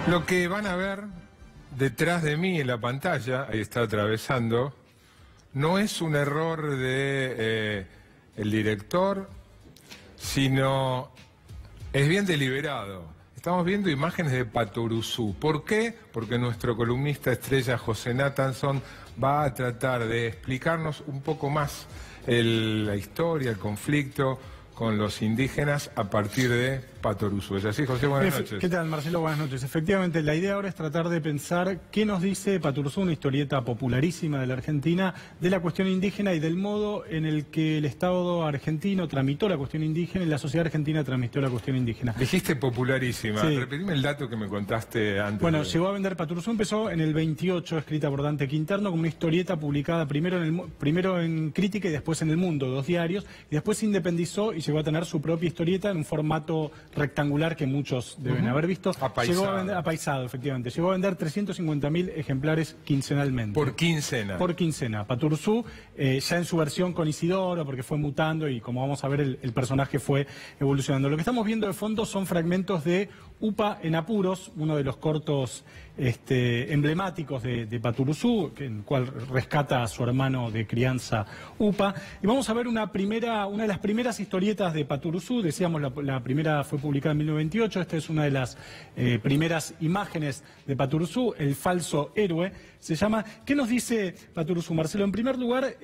Lo que van a ver detrás de mí en la pantalla, ahí está atravesando, no es un error de el director, sino es bien deliberado. Estamos viendo imágenes de Patoruzú. ¿Por qué? Porque nuestro columnista estrella José Nathanson va a tratar de explicarnos un poco más la historia, el conflicto con los indígenas a partir de Patoruzú. ¿Es así, José? Buenas noches. ¿Qué tal, Marcelo? Buenas noches. Efectivamente, la idea ahora es tratar de pensar qué nos dice Patoruzú, una historieta popularísima de la Argentina, de la cuestión indígena y del modo en el que el Estado argentino tramitó la cuestión indígena y la sociedad argentina tramitó la cuestión indígena. Dijiste popularísima. Sí. Repetime el dato que me contaste antes. Bueno, llegó a vender Patoruzú, empezó en el 28, escrita por Dante Quinterno, como una historieta publicada primero en Crítica y después en El Mundo, 2 diarios, y después se independizó y llegó a tener su propia historieta en un formato rectangular que muchos deben haber visto. Apaisado. Llegó a vender, apaisado, efectivamente. Llegó a vender 350.000 ejemplares quincenalmente. Por quincena. Por quincena. Patoruzú, ya en su versión con Isidoro, porque fue mutando y como vamos a ver el personaje fue evolucionando. Lo que estamos viendo de fondo son fragmentos de Upa en Apuros, uno de los cortos emblemáticos de Patoruzú, en el cual rescata a su hermano de crianza Upa. Y vamos a ver una de las primeras historietas de Patoruzú. Decíamos, la primera fue publicada en 1928, esta es una de las primeras imágenes de Patoruzú, El falso héroe, se llama. ¿Qué nos dice Patoruzú, Marcelo? En primer lugar,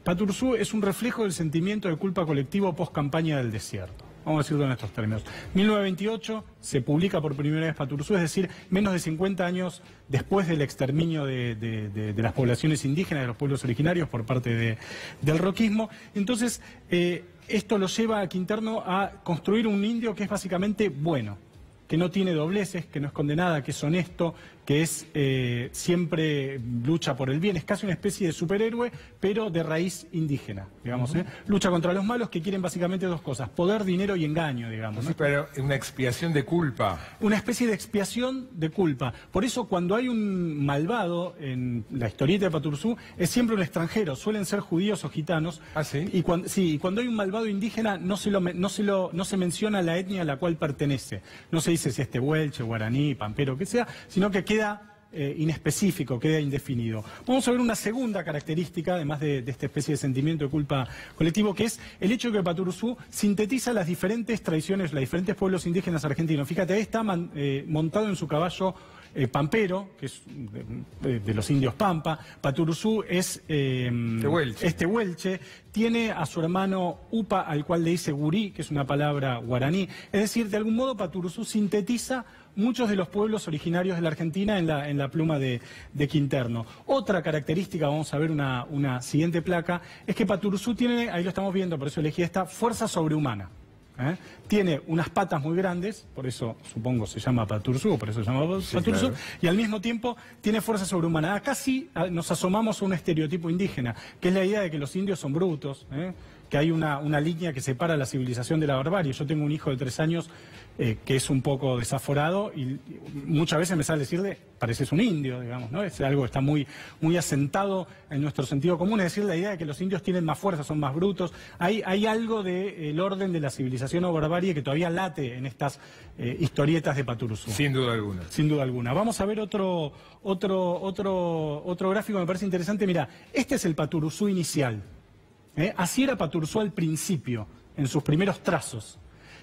Patoruzú es un reflejo del sentimiento de culpa colectivo post-campaña del desierto. Vamos a decirlo en estos términos. 1928 se publica por primera vez Patoruzú, es decir, menos de 50 años después del exterminio de las poblaciones indígenas, de los pueblos originarios por parte del roquismo. Entonces, esto lo lleva a Quinterno a construir un indio que es básicamente bueno, que no tiene dobleces, que no esconde nada, que es honesto, que es siempre lucha por el bien, es casi una especie de superhéroe, pero de raíz indígena, digamos. Lucha contra los malos que quieren básicamente 2 cosas, poder, dinero y engaño, digamos. Sí, pero una expiación de culpa. Una especie de expiación de culpa. Por eso cuando hay un malvado en la historieta de Patoruzú, es siempre un extranjero, suelen ser judíos o gitanos. ¿Ah, sí? Y cuando hay un malvado indígena no se menciona la etnia a la cual pertenece. No se dice si es tehuelche, guaraní, pampero, que sea, sino que queda inespecífico, queda indefinido. Vamos a ver una segunda característica, además de esta especie de sentimiento de culpa colectivo, que es el hecho de que Patoruzú sintetiza las diferentes tradiciones, los diferentes pueblos indígenas argentinos. Fíjate, ahí está montado en su caballo pampero, que es de los indios Pampa. Patoruzú es tehuelche, tiene a su hermano Upa, al cual le dice gurí, que es una palabra guaraní. Es decir, de algún modo Patoruzú sintetiza muchos de los pueblos originarios de la Argentina en la pluma de Quinterno. Otra característica, vamos a ver una siguiente placa, es que Patoruzú tiene, ahí lo estamos viendo, por eso elegí esta, fuerza sobrehumana. Tiene unas patas muy grandes, por eso supongo se llama Patoruzú, por eso se llama Patoruzú, claro. Y al mismo tiempo tiene fuerza sobrehumana. Acá sí nos asomamos a un estereotipo indígena, que es la idea de que los indios son brutos, que hay una línea que separa la civilización de la barbarie. Yo tengo un hijo de 3 años que es un poco desaforado y muchas veces me sale decirle, pareces un indio, digamos, ¿no? Es algo que está muy asentado en nuestro sentido común, es decir, la idea de que los indios tienen más fuerza, son más brutos. Hay algo del orden de la civilización o barbarie que todavía late en estas historietas de Patoruzú. Sin duda alguna. Sin duda alguna. Vamos a ver otro gráfico que me parece interesante. Mira, este es el Patoruzú inicial. Así era Patoruzú al principio, en sus primeros trazos.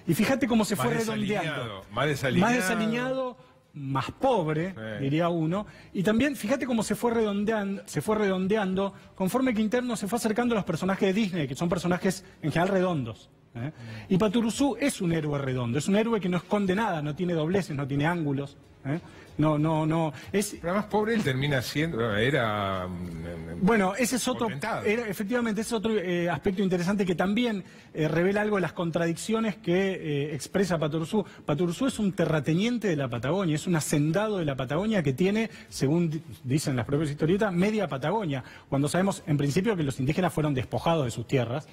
Y fíjate cómo se fue redondeando. Más desaliñado. Más pobre, diría uno. Y también, fíjate cómo se fue redondeando conforme Quinterno se fue acercando a los personajes de Disney, que son personajes en general redondos. Y Patoruzú es un héroe redondo, es un héroe que no esconde nada, no tiene dobleces, no tiene ángulos. No. Pero además pobre él termina siendo, bueno, ese es otro, efectivamente, ese es otro aspecto interesante que también revela algo de las contradicciones que expresa Patoruzú. Patoruzú es un terrateniente de la Patagonia, es un hacendado de la Patagonia que tiene, según dicen las propias historietas, media Patagonia, cuando sabemos en principio que los indígenas fueron despojados de sus tierras,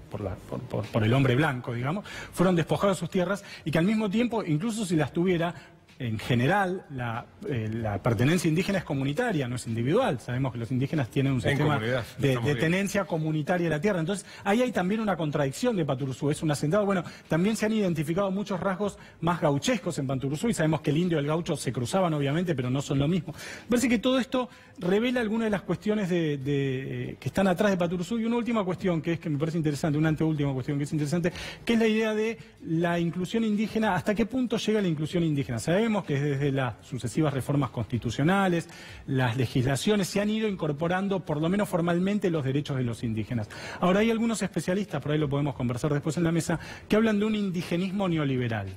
por el hombre blanco, digamos, fueron despojados de sus tierras y que al mismo tiempo, incluso si las tuviera, en general, la pertenencia indígena es comunitaria, no es individual. Sabemos que los indígenas tienen un sistema de tenencia comunitaria de la tierra. Entonces, ahí hay también una contradicción de Paturuzú. Es un asentado. Bueno, también se han identificado muchos rasgos más gauchescos en Paturuzú, y sabemos que el indio y el gaucho se cruzaban, obviamente, pero no son lo mismo. Me parece que todo esto revela algunas de las cuestiones que están atrás de Paturuzú. Y una última cuestión que me parece interesante, una anteúltima cuestión que es interesante, que es la idea de la inclusión indígena. ¿Hasta qué punto llega la inclusión indígena? Sabemos que desde las sucesivas reformas constitucionales, las legislaciones, se han ido incorporando, por lo menos formalmente, los derechos de los indígenas. Ahora, hay algunos especialistas, por ahí lo podemos conversar después en la mesa, que hablan de un indigenismo neoliberal.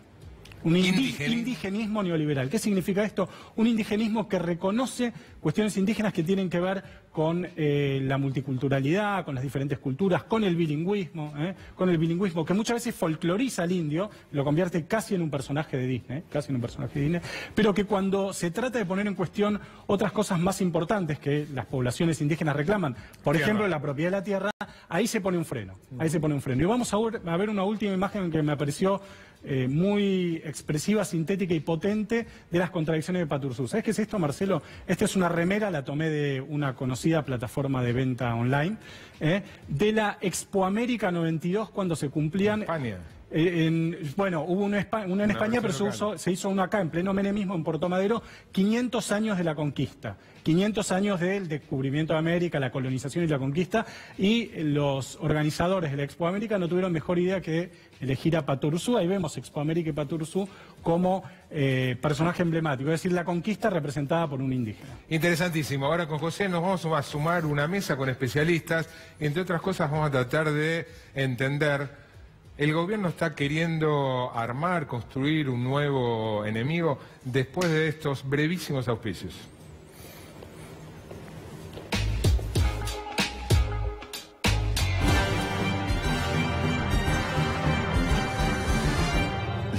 Un indigenismo neoliberal. ¿Qué significa esto? Un indigenismo que reconoce cuestiones indígenas que tienen que ver con la multiculturalidad, con las diferentes culturas, con el bilingüismo, que muchas veces folcloriza al indio, lo convierte casi en un personaje de Disney, pero que cuando se trata de poner en cuestión otras cosas más importantes que las poblaciones indígenas reclaman, por ejemplo, la propiedad de la tierra, ahí se pone un freno. Y vamos a ver una última imagen que me pareció muy expresiva, sintética y potente de las contradicciones de Paturuzú. ¿Sabes qué es esto, Marcelo? Esta es una remera, la tomé de una conocida plataforma de venta online, de la Expo América 92, cuando se cumplían... España. Bueno, hubo una en España, pero se hizo una acá, en pleno menemismo, en Puerto Madero, 500 años de la conquista, 500 años del descubrimiento de América, la colonización y la conquista, y los organizadores de la Expo América no tuvieron mejor idea que elegir a Paturuzú. Ahí vemos Expo América y Paturuzú como personaje emblemático, es decir, la conquista representada por un indígena. Interesantísimo. Ahora con José nos vamos a sumar una mesa con especialistas. Entre otras cosas vamos a tratar de entender... ¿El gobierno está queriendo armar, construir un nuevo enemigo después de estos brevísimos auspicios?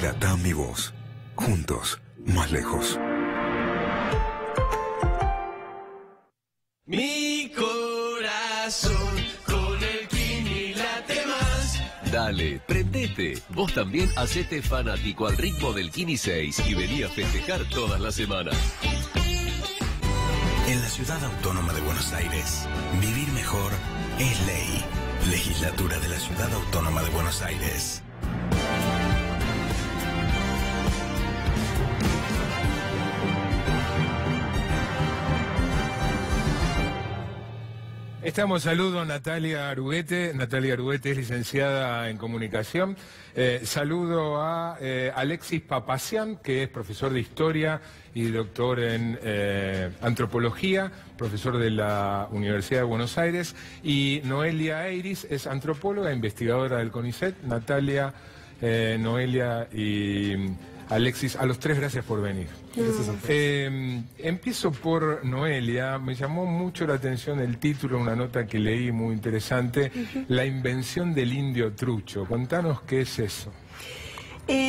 LATAM y vos, juntos, más lejos. Mi corazón con el Kini late más. Dale, prendete. Vos también hacete fanático al ritmo del Kini 6 y vení a festejar todas las semanas. En la Ciudad Autónoma de Buenos Aires, vivir mejor es ley. Legislatura de la Ciudad Autónoma de Buenos Aires. Estamos, saludo a Natalia Aruguete. Natalia Aruguete es licenciada en comunicación. Saludo a Alexis Papazian, que es profesor de historia y doctor en antropología, profesor de la Universidad de Buenos Aires. Y Noelia Eiris es antropóloga e investigadora del CONICET. Natalia, Noelia y Alexis, a los tres gracias por venir. Empiezo por Noelia. Me llamó mucho la atención el título, una nota que leí muy interesante, La invención del indio trucho. Contanos qué es eso.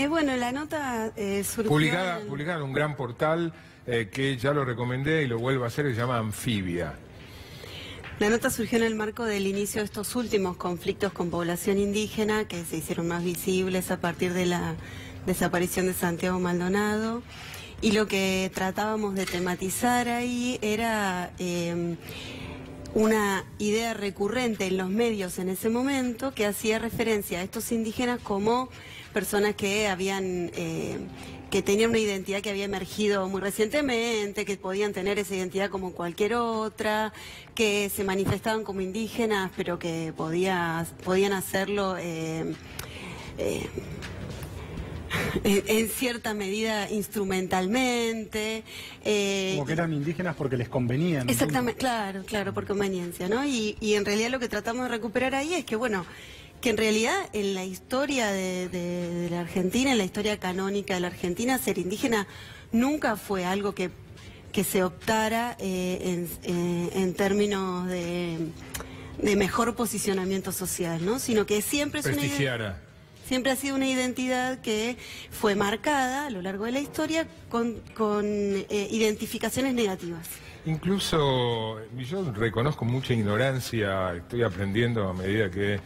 Bueno, la nota surgió... Publicada en un gran portal que ya lo recomendé y lo vuelvo a hacer, que se llama Anfibia. La nota surgió en el marco del inicio de estos últimos conflictos con población indígena, que se hicieron más visibles a partir de la desaparición de Santiago Maldonado, y lo que tratábamos de tematizar ahí era una idea recurrente en los medios en ese momento que hacía referencia a estos indígenas como personas que habían que tenían una identidad que había emergido muy recientemente, que podían tener esa identidad como cualquier otra, que se manifestaban como indígenas pero que podían hacerlo en cierta medida instrumentalmente. Como que eran indígenas porque les convenía. ¿No? Exactamente, claro, por conveniencia, ¿no? Y en realidad lo que tratamos de recuperar ahí es que, bueno, que en realidad en la historia de la Argentina, en la historia canónica de la Argentina, ser indígena nunca fue algo que se optara en términos de mejor posicionamiento social, ¿no? Sino que siempre es una idea... Siempre ha sido una identidad que fue marcada a lo largo de la historia con identificaciones negativas. Incluso yo reconozco mucha ignorancia, estoy aprendiendo a medida que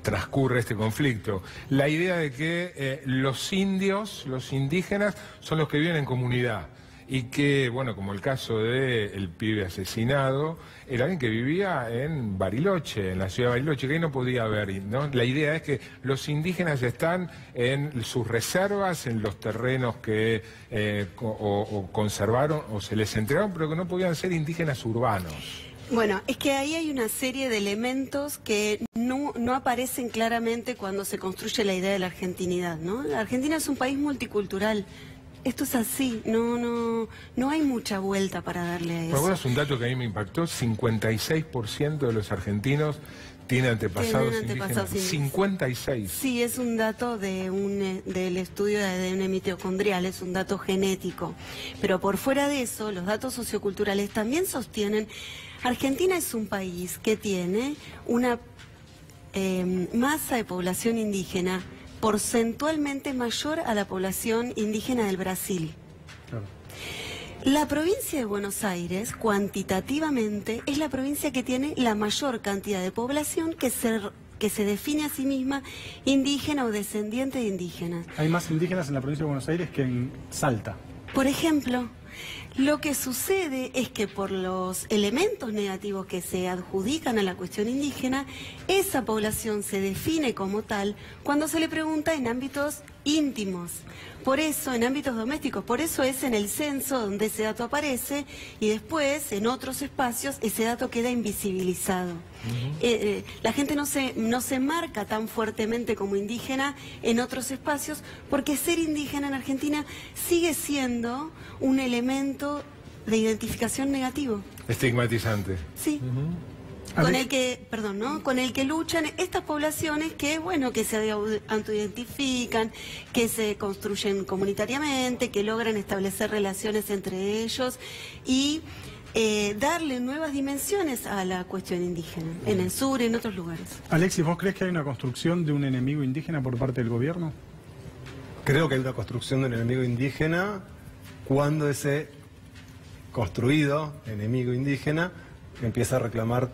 transcurre este conflicto. La idea de que los indios, los indígenas, son los que viven en comunidad. Y que, bueno, como el caso del pibe asesinado, era alguien que vivía en Bariloche, en la ciudad de Bariloche, que ahí no podía haber, ¿no? La idea es que los indígenas están en sus reservas, en los terrenos que o conservaron o se les entregaron, pero que no podían ser indígenas urbanos. Bueno, es que ahí hay una serie de elementos que no aparecen claramente cuando se construye la idea de la argentinidad, ¿no? La Argentina es un país multicultural. Esto es así, no hay mucha vuelta para darle a eso. Ahora es un dato que a mí me impactó, 56% de los argentinos tienen antepasados indígenas. 56. Sí, es un dato del estudio de ADN mitocondrial, es un dato genético. Pero por fuera de eso, los datos socioculturales también sostienen. Argentina es un país que tiene una masa de población indígena porcentualmente mayor a la población indígena del Brasil. Claro. La provincia de Buenos Aires, cuantitativamente, es la provincia que tiene la mayor cantidad de población que se define a sí misma indígena o descendiente de indígenas. Hay más indígenas en la provincia de Buenos Aires que en Salta. Por ejemplo, lo que sucede es que por los elementos negativos que se adjudican a la cuestión indígena, esa población se define como tal cuando se le pregunta en ámbitos íntimos. Por eso, en ámbitos domésticos, por eso es en el censo donde ese dato aparece y después en otros espacios ese dato queda invisibilizado. La gente no se marca tan fuertemente como indígena en otros espacios porque ser indígena en Argentina sigue siendo un elemento de identificación negativo. Estigmatizante. Sí. Con el que, perdón, ¿no? Con el que luchan estas poblaciones que, bueno, que se autoidentifican, que se construyen comunitariamente, que logran establecer relaciones entre ellos y darle nuevas dimensiones a la cuestión indígena, en el sur y en otros lugares. Alexis, ¿vos crees que hay una construcción de un enemigo indígena por parte del gobierno? Creo que hay una construcción de un enemigo indígena cuando ese construido enemigo indígena empieza a reclamar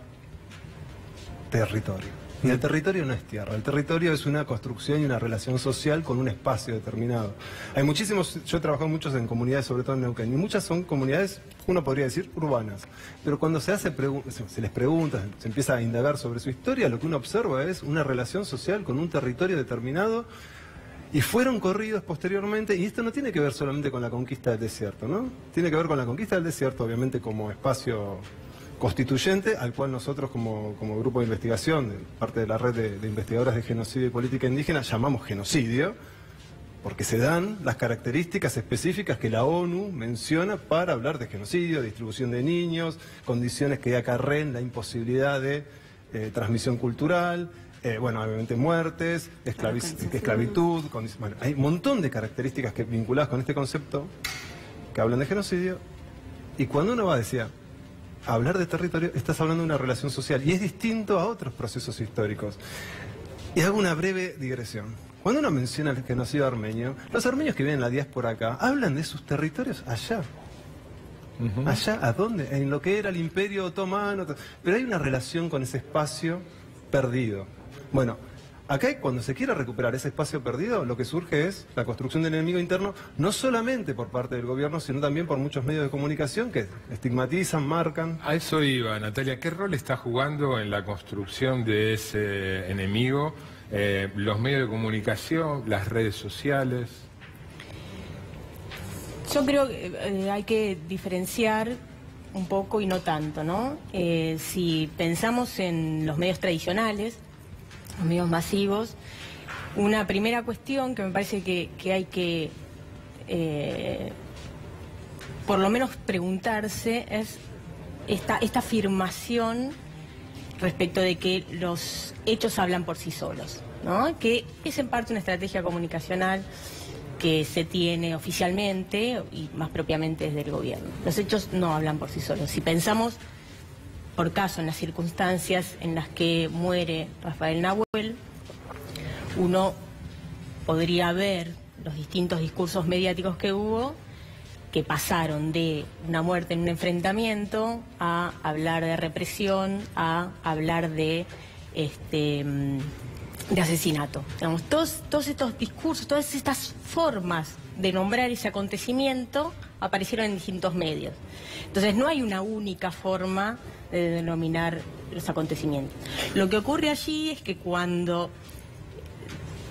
territorio. Y el territorio no es tierra, el territorio es una construcción y una relación social con un espacio determinado. Hay muchísimos, yo he trabajado muchos en comunidades, sobre todo en Neuquén, y muchas son comunidades, uno podría decir, urbanas. Pero cuando se les pregunta, se empieza a indagar sobre su historia, lo que uno observa es una relación social con un territorio determinado y fueron corridos posteriormente, y esto no tiene que ver solamente con la conquista del desierto, ¿no? Tiene que ver con la conquista del desierto, obviamente como espacio constituyente, al cual nosotros como grupo de investigación, parte de la red de investigadoras de genocidio y política indígena, llamamos genocidio, porque se dan las características específicas que la ONU menciona para hablar de genocidio, distribución de niños, condiciones que acarreen la imposibilidad de transmisión cultural, bueno, obviamente muertes, esclavitud, bueno, hay un montón de características vinculadas con este concepto que hablan de genocidio, y cuando uno va, decía, hablar de territorio, estás hablando de una relación social y es distinto a otros procesos históricos. Y hago una breve digresión. Cuando uno menciona el genocidio armenio, los armenios que viven en la diáspora acá hablan de sus territorios allá. ¿Allá? ¿A dónde? En lo que era el Imperio Otomano. Pero hay una relación con ese espacio perdido. Bueno, acá cuando se quiere recuperar ese espacio perdido, lo que surge es la construcción del enemigo interno, no solamente por parte del gobierno, sino también por muchos medios de comunicación que estigmatizan, marcan. A eso iba, Natalia. ¿Qué rol está jugando en la construcción de ese enemigo los medios de comunicación, las redes sociales? Yo creo que hay que diferenciar un poco y no tanto, ¿no? Si pensamos en los medios tradicionales, los medios masivos, una primera cuestión que me parece que hay que por lo menos preguntarse es esta afirmación respecto de que los hechos hablan por sí solos, ¿no? Que es en parte una estrategia comunicacional que se tiene oficialmente y más propiamente desde el gobierno. Los hechos no hablan por sí solos. Si pensamos, por caso, en las circunstancias en las que muere Rafael Nahuel, uno podría ver los distintos discursos mediáticos que hubo, que pasaron de una muerte en un enfrentamiento a hablar de represión, a hablar de asesinato. Digamos, todos estos discursos, todas estas formas de nombrar ese acontecimiento aparecieron en distintos medios. Entonces no hay una única forma de denominar los acontecimientos. Lo que ocurre allí es que cuando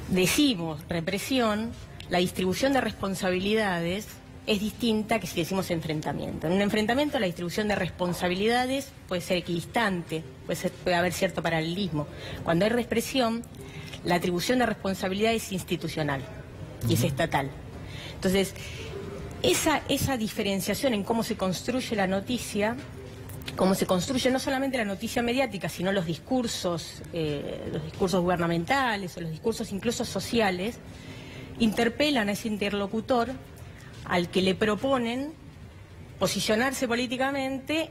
decimos represión, la distribución de responsabilidades es distinta que si decimos enfrentamiento. En un enfrentamiento la distribución de responsabilidades puede ser equidistante, puede haber cierto paralelismo. Cuando hay represión, la atribución de responsabilidad es institucional y es estatal. Entonces, esa diferenciación en cómo se construye la noticia, cómo se construye no solamente la noticia mediática, sino los discursos gubernamentales o los discursos incluso sociales, interpelan a ese interlocutor al que le proponen posicionarse políticamente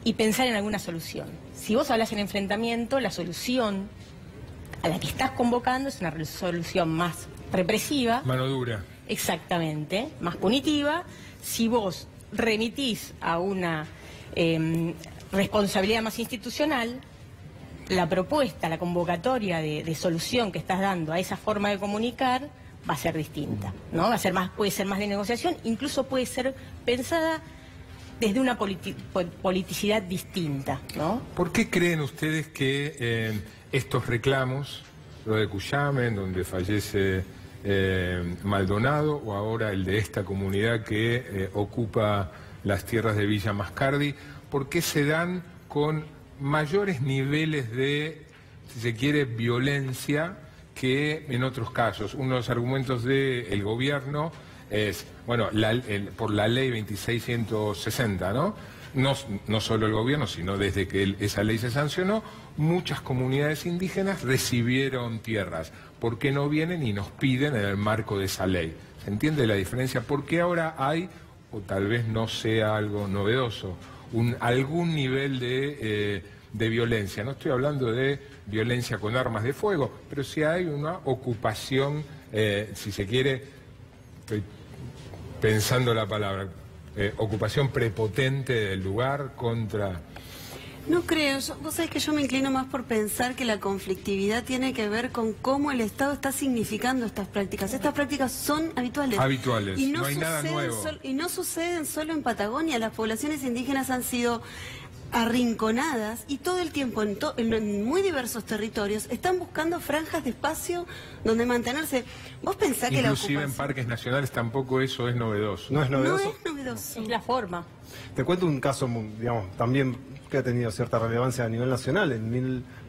y pensar en alguna solución. Si vos hablas en enfrentamiento, la solución a la que estás convocando es una solución más represiva. Mano dura. Exactamente, más punitiva. Si vos remitís a una responsabilidad más institucional, la propuesta, la convocatoria de solución que estás dando a esa forma de comunicar va a ser distinta, ¿no? Puede ser más de negociación, incluso puede ser pensada desde una politicidad distinta, ¿no? ¿Por qué creen ustedes que estos reclamos, lo de Cuyamen, donde fallece Maldonado, o ahora el de esta comunidad que ocupa las tierras de Villa Mascardi, por qué se dan con mayores niveles de, si se quiere, violencia que en otros casos? Uno de los argumentos del gobierno es, bueno, por la ley 2660, ¿no? No solo el gobierno, sino desde que esa ley se sancionó, muchas comunidades indígenas recibieron tierras. ¿Por qué no vienen y nos piden en el marco de esa ley? ¿Se entiende la diferencia? Porque ahora hay, o tal vez no sea algo novedoso, algún nivel de violencia. No estoy hablando de violencia con armas de fuego, pero sí hay una ocupación, si se quiere, estoy pensando la palabra, ocupación prepotente del lugar contra... No creo, vos sabés que yo me inclino más por pensar que la conflictividad tiene que ver con cómo el Estado está significando estas prácticas. Estas prácticas son habituales. Habituales, y no hay nada nuevo. Y no suceden solo en Patagonia, las poblaciones indígenas han sido arrinconadas y todo el tiempo en muy diversos territorios están buscando franjas de espacio donde mantenerse. Vos pensás que la ocupación... Inclusive en parques nacionales tampoco eso es novedoso. No es novedoso. No es novedoso. Es la forma. Te cuento un caso, digamos, también que ha tenido cierta relevancia a nivel nacional, en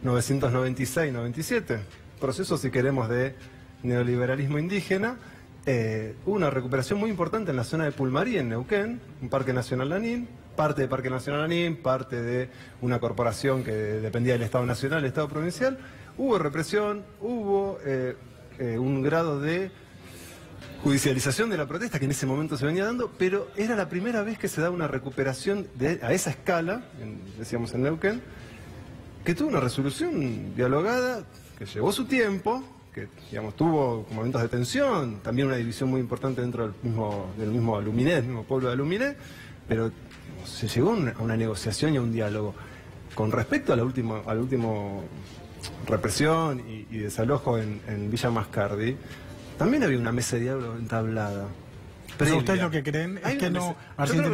1996-97, proceso, si queremos, de neoliberalismo indígena. Hubo una recuperación muy importante en la zona de Pulmarí, en Neuquén, un parque nacional Lanín, parte de Parque Nacional Lanín, parte de una corporación que dependía del Estado Nacional, el Estado Provincial. Hubo represión, hubo un grado de judicialización de la protesta que en ese momento se venía dando, pero era la primera vez que se da una recuperación a esa escala, decíamos en Neuquén, que tuvo una resolución dialogada, que llevó su tiempo, que digamos tuvo momentos de tensión, también una división muy importante dentro del mismo Aluminé, del mismo pueblo de Aluminé, pero se llegó a una negociación y a un diálogo. Con respecto a la última represión y desalojo en Villa Mascardi, también había una mesa de diálogo entablada. Pero ustedes lo que creen es que no,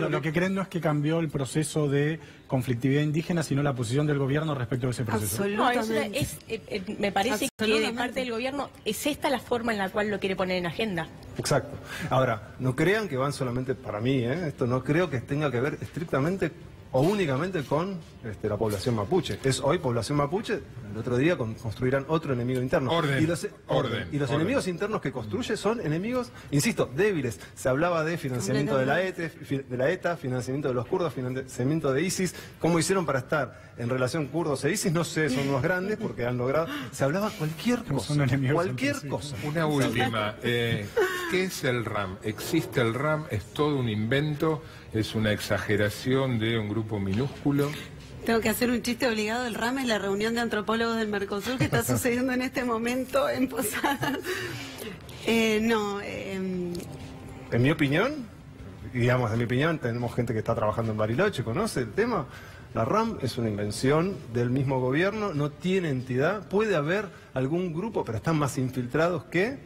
lo que creen no es que cambió el proceso de conflictividad indígena, sino la posición del gobierno respecto a ese proceso. Absolutamente. No, me parece que de parte del gobierno es esta la forma en la cual lo quiere poner en agenda. Exacto. Ahora, no crean que van solamente, para mí, esto no creo que tenga que ver estrictamente o únicamente con la población mapuche. Es hoy población mapuche, el otro día construirán otro enemigo interno. Orden. Y los enemigos internos que construye son enemigos, insisto, débiles. Se hablaba de financiamiento de la ETA, financiamiento de los kurdos, financiamiento de ISIS. ¿Cómo hicieron para estar en relación kurdos e ISIS? No sé, son unos grandes porque han logrado... Se hablaba cualquier cosa. Cualquier cosa. Una última. ¿Qué es el RAM? ¿Existe el RAM? ¿Es todo un invento? ¿Es una exageración de un grupo minúsculo? Tengo que hacer un chiste obligado. El RAM es la reunión de antropólogos del Mercosur que está sucediendo en este momento en Posadas. En mi opinión, digamos, en mi opinión, tenemos gente que está trabajando en Bariloche, conoce el tema. La RAM es una invención del mismo gobierno, no tiene entidad. Puede haber algún grupo, pero están más infiltrados que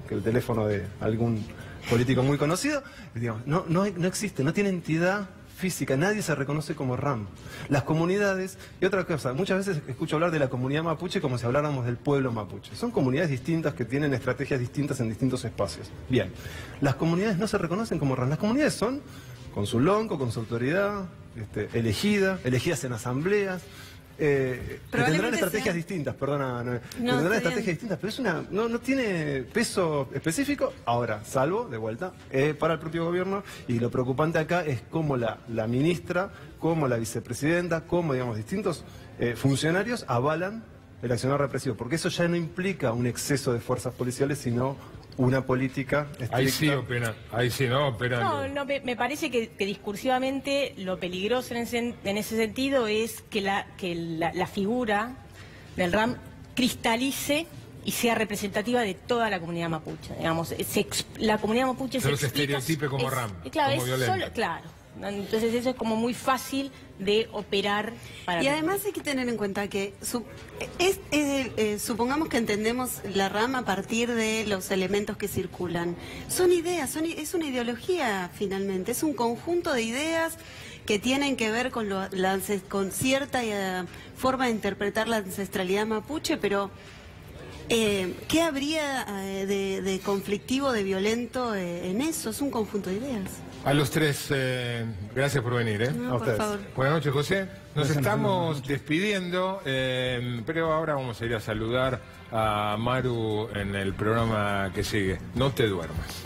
el teléfono de algún político muy conocido. Digamos, no existe, no tiene entidad física, nadie se reconoce como RAM. Las comunidades, y otra cosa, muchas veces escucho hablar de la comunidad mapuche como si habláramos del pueblo mapuche. Son comunidades distintas que tienen estrategias distintas en distintos espacios. Bien, las comunidades no se reconocen como RAM, las comunidades son con su lonco, con su autoridad, elegidas en asambleas, que tendrán estrategias distintas, tendrán estrategias distintas, pero no tiene peso específico, ahora, salvo, de vuelta, para el propio gobierno, y lo preocupante acá es cómo la ministra, cómo la vicepresidenta, cómo, digamos, distintos funcionarios avalan el accionar represivo, porque eso ya no implica un exceso de fuerzas policiales, sino una política estricta. Ahí sí no opera. No, me parece que discursivamente lo peligroso en ese sentido es que la figura del RAM cristalice y sea representativa de toda la comunidad mapuche. Digamos, la comunidad mapuche se estereotipe como RAM, claro, como violenta. Claro. Entonces eso es como muy fácil de operar para... Y además hay que tener en cuenta que supongamos que entendemos la RAM a partir de los elementos que circulan. Son ideas, es una ideología finalmente, es un conjunto de ideas que tienen que ver con cierta forma de interpretar la ancestralidad mapuche, pero ¿qué habría de conflictivo, de violento en eso? Es un conjunto de ideas. A los tres, gracias por venir. No, por favor. Buenas noches, José. Nos estamos despidiendo, pero ahora vamos a ir a saludar a Maru en el programa que sigue. No te duermas.